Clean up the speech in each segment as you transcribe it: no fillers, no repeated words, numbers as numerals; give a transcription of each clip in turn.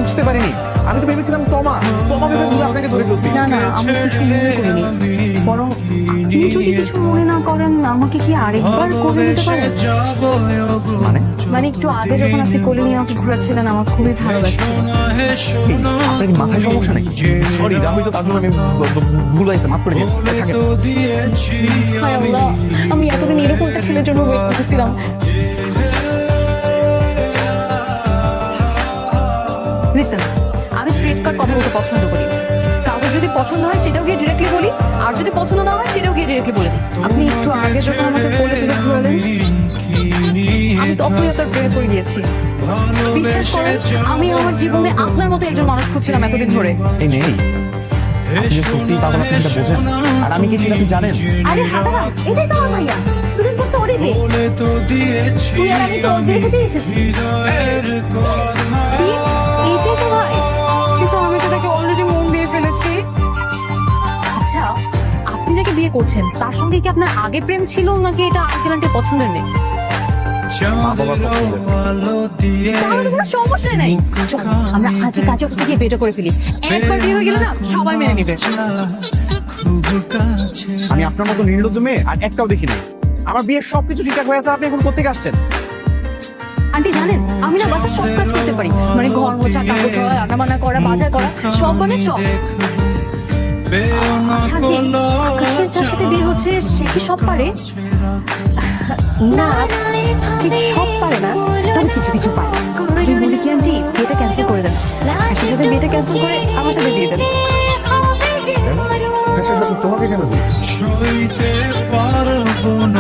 বুঝতে পারিনি। আমি তো ভেবেছিলাম তমা ভেবে ভুলে আপনাকে ধরে ফেলছি। না না, আমি কিছু মনে করিনি। বরং আপনি যদি কিছু মনে না করেন, আমাকে কি আরেকবার কোলে নিতে পারেন? মানে একটু আগে যখন আপনি কোলে নিয়ে আমাকে ঘোরাচ্ছিলেন, আমার খুবই ভালো লাগছে। আপনার কি মাথায় সমস্যা নাকি? সরি, যা হয়েছে তার জন্য আমি ভুল হয়েছে, মাফ করে দিন। হায় আল্লাহ, আমি এতদিন এরকম একটা ছেলের জন্য ওয়েট করতেছিলাম। লিসেন, আমি স্ট্রেট কাট কথা বলতে পছন্দ করি। কাউকে যদি পছন্দ হয় সেটাও গিয়ে ডিরেক্টলি বলি, আর যদি পছন্দ না হয় সেটাও গিয়ে ডিরেক্টলি বলে দিই। আপনি একটু আগে যখন আমাকে কোলে তুলে ঘোরালেন, আমি তখনই আপনার প্রেমে পড়ে গিয়েছি। বিশ্বাস করেন, আমি আমার জীবনে আপনার মতো একজন মানুষ খুঁজছিলাম এতদিন ধরে। এই নেই, আপনি যে সত্যিই পাগল, আপনি সেটা বোঝেন। আর আমি কি সেটা আপনি জানেন? আরে হাঁটা, এটাই তো আমার ভাইয়া। তুই তো ওরে দে, তুই আর আমি তো দেখতে এসেছি। এইটাই তো ভাই, কিন্তু আমি তো তাকে অলরেডি মন দিয়ে ফেলেছি। আচ্ছা, আপনি যাকে বিয়ে করছেন তার সঙ্গে কি আপনার আগে প্রেম ছিল, নাকি এটা আঙ্কেল আন্টির পছন্দের নেই? মা বাবার পছন্দের। তাহলে তো কোনো সমস্যা নাই। চল, আমরা আজই কাজে অফিসে গিয়ে বিয়েটা করে ফেলি। একবার বিয়ে হয়ে গেলে না, সবাই মেনে নেবে। আমি আপনার মতো নির্লজ্জ মেয়ে আর একটাও দেখি নাই। আমার বিয়ের সবকিছু ঠিকঠাক হয়ে আছে, আপনি এখন কোত্থেকে আসছেন? আন্টি জানেন, আমি না বাসার সব কাজ করতে পারি। মানে ঘর মোছা, কাপড় ধোয়া, রান্না বান্না করা, বাজার করা, সব মানে সব। আচ্ছা আন্টি, আকাশের যার সাথে বিয়ে হচ্ছে সে কি সব পারে? না, ঠিক সব পারে না, তবে কিছু কিছু পারে। আমি বলি কি আন্টি, বিয়েটা ক্যান্সেল করে দেন। আকাশের সাথে বিয়েটা ক্যান্সেল করে আমার সাথে দিয়ে দেন। তোমাকে কেন?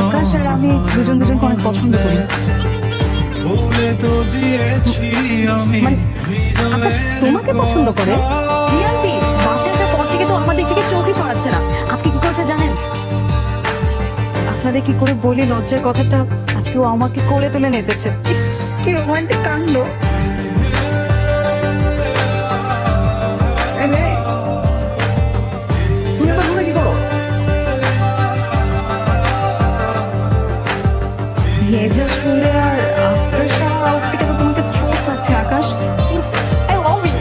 আকাশ আর আমি দুজনকে অনেক পছন্দ করি। মানে আকাশ তোমাকে পছন্দ করে? জি আন্টি, বাসায় আসার পর থেকে তো আমাদের থেকে চোখই সরাচ্ছে না। আজকে কি করেছে জানেন? আপনাদের কি করে বলি লজ্জার কথাটা, আজকে ও আমাকে কোলে তুলে নেচেছে। ইস, কি রোমান্টিক কাণ্ড। ভেজা চুলে আর আফটার শাওয়ার আউটফিটে তো তোমাকে চোস লাগছে আকাশ। ইস, I love you.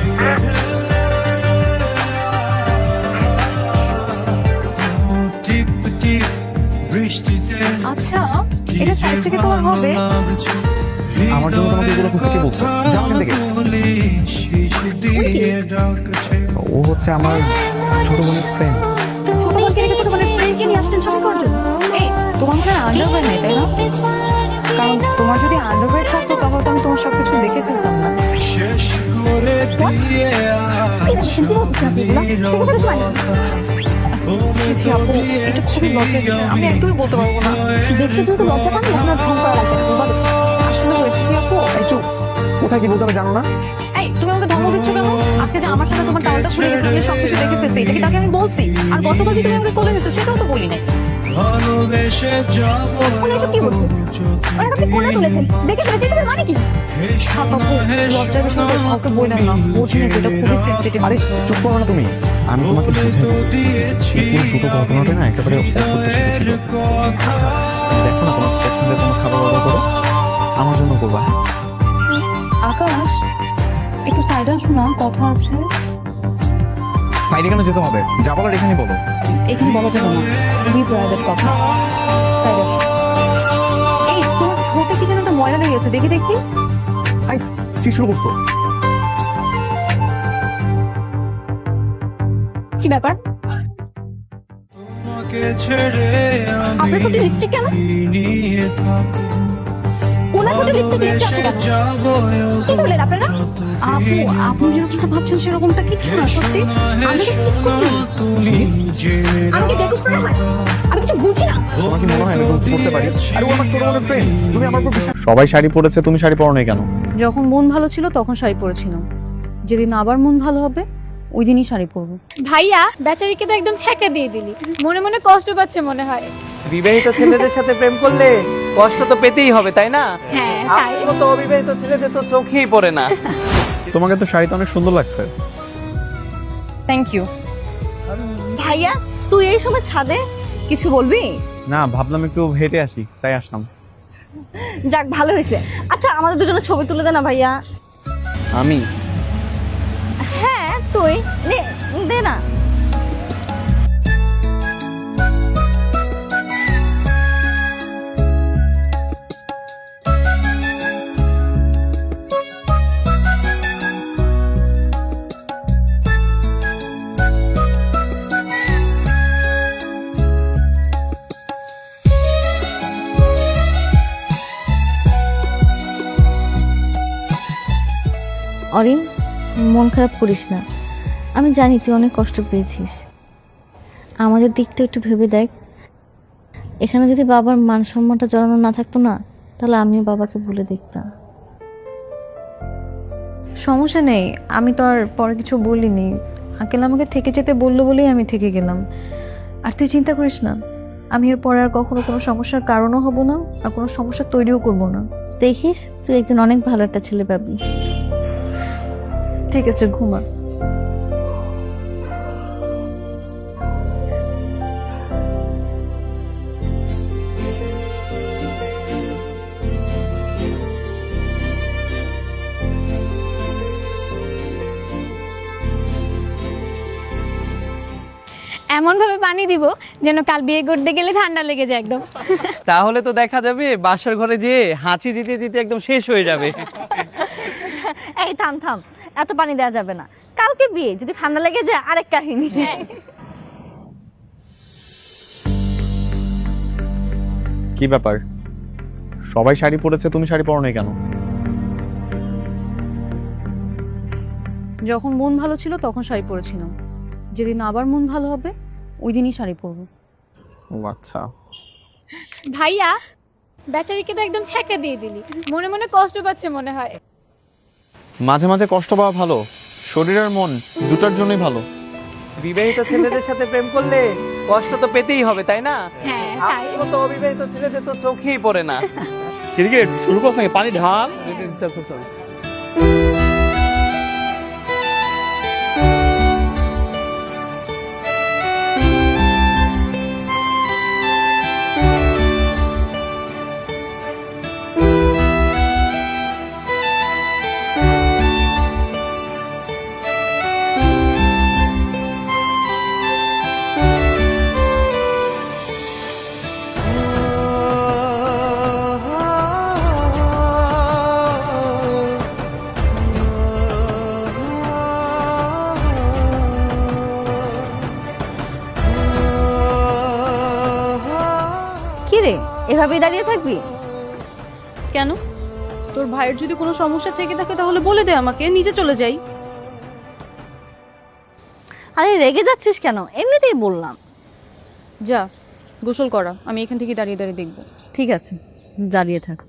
আচ্ছা, এটা সাইজটা কি তোমার হবে? আমার জন্য তোমাকে এগুলো কোথা বলছো? যাও এখান থেকে। ও হচ্ছে আমার ছোট বোনের ফ্রেন্ড। ছোট বোনকে রেখে ছোট বোনের ফ্রেন্ডকে নিয়ে আসছেন সবাই করার জন্য? এই, তোমার মনে হয় আন্ডারওয়্যার নেই, তাই না? কারণ তোমার যদি আন্ডারওয়্যার থাকতো তাহলে তো আমি তোমার সবকিছু দেখে ফেলতাম না। ছি ছি আপু, এটা খুবই লজ্জার বিষয়, আমি একদমই বলতে পারবো না। দেখতে কিন্তু লজ্জা পান, আপনার ঢং করা লাগবে না। বলো, আসলে হয়েছে কি আপু? চুপ, কোথায় কি বলতে হবে জানো না? এই, তুমি আমাকে ধমক দিচ্ছ কেন? আজকে যে আমার সাথে তোমার টাওয়ালটা খুলে গেছে, আমি সবকিছু দেখে ফেলছি, এটা কি তাকে আমি বলছি? আর গতকাল যে তুমি আমাকে কোলে নিছো সেটাও তো বলি নাই। এসব কি বলছো? ওরা আপনি কোলে তুলেছেন, দেখে ফেলেছি, এসবের মানে কি? লজ্জার বিষয় কাউকে বললাম না, বোঝেন এটা খুবই সেন্সিটিভ। আরে চুপ করো না তুমি, আমি তোমাকে দুটো ঘটনাতে না একেবারে অপ্রত্যাশিত ছিল। আচ্ছা, দেখো না তোমার পছন্দের কোনো খাবার অর্ডার করো, আমার জন্য করবা। আকাশ, একটু সাইডে আসো না, কথা আছে। সাইডে কেন যেতে হবে? যা বলার এখানে বলো। এখানে বলা যাবে না, খুবই প্রাইভেট কথা। সাইডে আসো। এই, তোমার ঠোঁটে কি যেন একটা ময়লা লেগে গেছে, দেখি দেখি। আই, কি শুরু করছো? কি ব্যাপার? আপনার ঠোঁটে লিপস্টিক কেন? ওনার ঠোঁটে লিপস্টিক লেগে আছে কেন? কি বলেন আপনারা? আপু, আপনি যেরকমটা ভাবছেন সেরকমটা কিচ্ছু না, সত্যি। আমি তো কিস করি। আমি কি বেকুব করে হয়? আমি কিছু বুঝি না। তোমার কি মনে হয় আমি কিছু করতে পারি? আরে ও আমার ছোট বোনের ফ্রেন্ড, তুমি আমার উপর বিশ্বাস। সবাই শাড়ি পরেছে, তুমি শাড়ি পরো নাই কেন? যখন মন ভালো ছিল তখন শাড়ি পরেছিলাম, যেদিন আবার মন ভালো হবে ওই দিনই শাড়ি পরবো। ভাইয়া, বেচারিকে তো একদম ছ্যাঁকা দিয়ে দিলি, মনে মনে কষ্ট পাচ্ছে মনে হয়। বিবাহিত ছেলেদের সাথে প্রেম করলে কষ্ট তো পেতেই হবে, তাই না? হ্যাঁ, তাই। আমার তো অবিবাহিত ছেলেদের তো চোখেই পড়ে না। তোমাকে তো শাড়িতে অনেক সুন্দর লাগছে। Thank you. ভাইয়া, তুই এই সময় ছাদে কিছু বলবি? না, ভাবলাম একটু হেঁটে আসি, তাই আসলাম। যাক, ভালো হয়েছে। আচ্ছা, আমাদের দুজনের ছবি তুলে দে না ভাইয়া। আমি তুই নে, দে না। অরিন, মন খারাপ করিস না। আমি জানি তুই অনেক কষ্ট পেয়েছিস। আমাদের দিকটা একটু ভেবে দেখ। এখানে যদি বাবার মান সম্মানটা জড়ানো না থাকতো না, তাহলে আমিও বাবাকে বলে দেখতাম। সমস্যা নেই, আমি তো আর পরে কিছু বলিনি। আঙ্কেল আমাকে থেকে যেতে বললো বলেই আমি থেকে গেলাম। আর তুই চিন্তা করিস না, আমি এর পরে আর কখনো কোনো সমস্যার কারণও হব না, আর কোনো সমস্যা তৈরিও করব না। দেখিস তুই একদিন অনেক ভালো একটা ছেলে পাবি। ঠিক আছে, ঘুমা। এমন ভাবে পানি দিব যেন কাল বিয়ে করতে গেলে ঠান্ডা লেগে যায় একদম। তাহলে তো দেখা যাবে বাসর ঘরে যে হাঁচি দিতে দিতে একদম শেষ হয়ে যাবে। এই থাম থাম, এত পানি দেওয়া যাবে না। কালকে বিয়ে, যদি ঠান্ডা লেগে যায় আরেক কাহিনী। কি ব্যাপার, সবাই শাড়ি পরেছে, তুমি শাড়ি পরো নাই কেন? যখন মন ভালো ছিল তখন শাড়ি পরেছিলাম, যেদিন আবার মন ভালো হবে ওই দিনই শাড়ি পরবো। ও আচ্ছা। ভাইয়া, বেচারিকে তো একদম ছ্যাঁকা দিয়ে দিলি। মনে মনে কষ্ট পাচ্ছে মনে হয়। মাঝে মাঝে কষ্ট পাওয়া ভালো, শরীর আর মন দুটার জন্যই ভালো। বিবাহিত ছেলেদের সাথে প্রেম করলে কষ্ট তো পেতেই হবে, তাই না? হ্যাঁ, তাই। আমার মতো অবিবাহিত ছেলেদের তো চোখেই পড়ে না। এদিকে শুরু করছ নাকি? পানি ঢাল। কি রে, এভাবেই দাঁড়িয়ে থাকবি? কেন? তোর ভাইয়ের যদি কোনো সমস্যা থেকে থাকে তাহলে বলে দে আমাকে, নিজে চলে যাই। আরে রেগে যাচ্ছিস কেন? এমনিতেই বললাম। যা গোসল করা, আমি এখান থেকে দাঁড়িয়ে দাঁড়িয়ে দেখবো। ঠিক আছে, দাঁড়িয়ে থাক।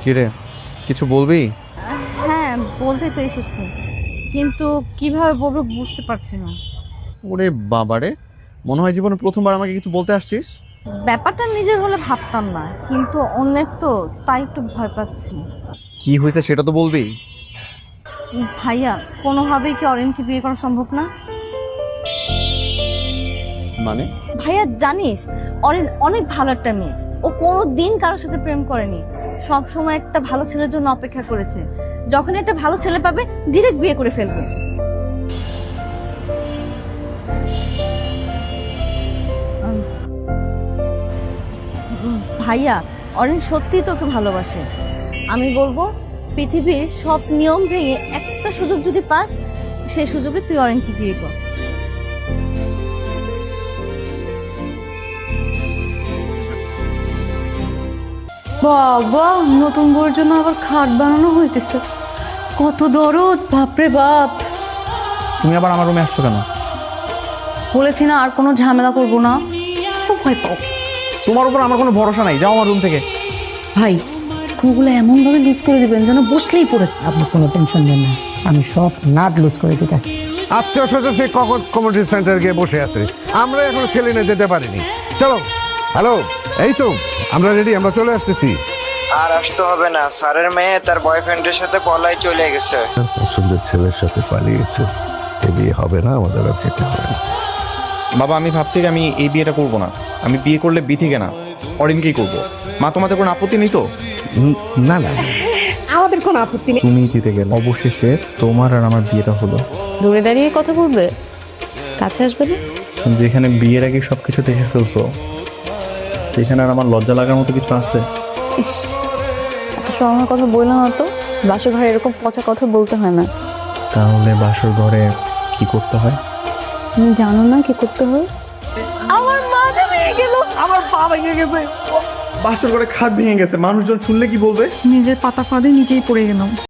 কিরে, কিছু বলবি? হ্যাঁ, বলতে তো এসেছি, কিন্তু কিভাবে বলবো বুঝতে পারছি না। ওরে বাবারে, মনে হয় জীবনে প্রথমবার আমাকে কিছু বলতে আসছিস। ব্যাপারটা নিজের হলে ভাবতাম না, কিন্তু অন্যের তো, তাই একটু ভয় পাচ্ছি। কি হয়েছে সেটা তো বলবি। ভাইয়া, কোনোভাবেই কি অরিনকে বিয়ে করা সম্ভব না? মানে? ভাইয়া জানিস, অরিন অনেক ভালো একটা মেয়ে। ও কোনো দিন কারোর সাথে প্রেম করেনি, সব সময় একটা ভালো ছেলের জন্য অপেক্ষা করেছে। যখন একটা ভালো ছেলে পাবে ডিরেক্ট বিয়ে করে ফেলবে। ভাইয়া, অরিন সত্যিই তোকে ভালোবাসে। আমি বলবো পৃথিবীর সব নিয়ম ভেঙে একটা সুযোগ যদি পাস, সেই সুযোগে তুই অরিনকে বিয়ে কর। বাবা, নতুন বউর জন্য আবার খাট বানানো হইতেছে। কত দরদ, বাপরে বাপ। তুমি আবার আমার রুমে আসছো কেন? বলেছি না আর কোনো ঝামেলা করবো না। খুব ভয় পাও। তোমার উপর আমার কোনো ভরসা নাই, যাও আমার রুম থেকে। ভাই, স্ক্রুগুলো এমনভাবে লুজ করে দিবেন যেন বসলেই পড়ে। আপনি কোনো টেনশন নেন না, আমি সব নাট লুজ করে দিতেছি। আত্মীয় স্বজন সেই কমিউনিটি সেন্টার গিয়ে বসে আছে, আমরা এখনো ছেলে নিয়ে যেতে পারিনি। চলো। হ্যালো, এই তো আমরা রেডি, আমরা চলে আসতেছি। আর আসতে হবে না, স্যারের মেয়ে তার বয়ফ্রেন্ডের সাথে পলাই চলে গেছে। পছন্দের ছেলের সাথে পালিয়েছে, এ বিয়ে হবে না, আমাদের আর যেতে হবে না। বাবা আমি ভাবছি যে আমি এই বিয়েটা করব না। আমি বিয়ে করলে বিথিকে না অরিনকেই করব। মা তোমাদের কোনো আপত্তি নেই তো? না না, আমাদের কোনো আপত্তি নেই। তুমি জিতে গেলে, অবশেষে তোমার আর আমার বিয়েটা হলো। দূরে দাঁড়িয়ে কথা বলবে, কাছে আসবে না? যেখানে বিয়ের আগে সবকিছু দেখে ফেলছো, সেখানে আর আমার লজ্জা লাগার মতো কিছু আছে? ইস, এত সরমের কথা বললাম না তো। বাসর ঘরে এরকম পচা কথা বলতে হয় না। তাহলে বাসর ঘরে কি করতে হয়? তুমি জানো না কি করতে হয়? আমার মাথা ভেঙে গেল। আমার পা ভেঙে গেছে, বাসর ঘরে খাট ভেঙে গেছে, মানুষজন শুনলে কি বলবে? নিজের পাতা ফাঁদে নিজেই পড়ে গেলাম।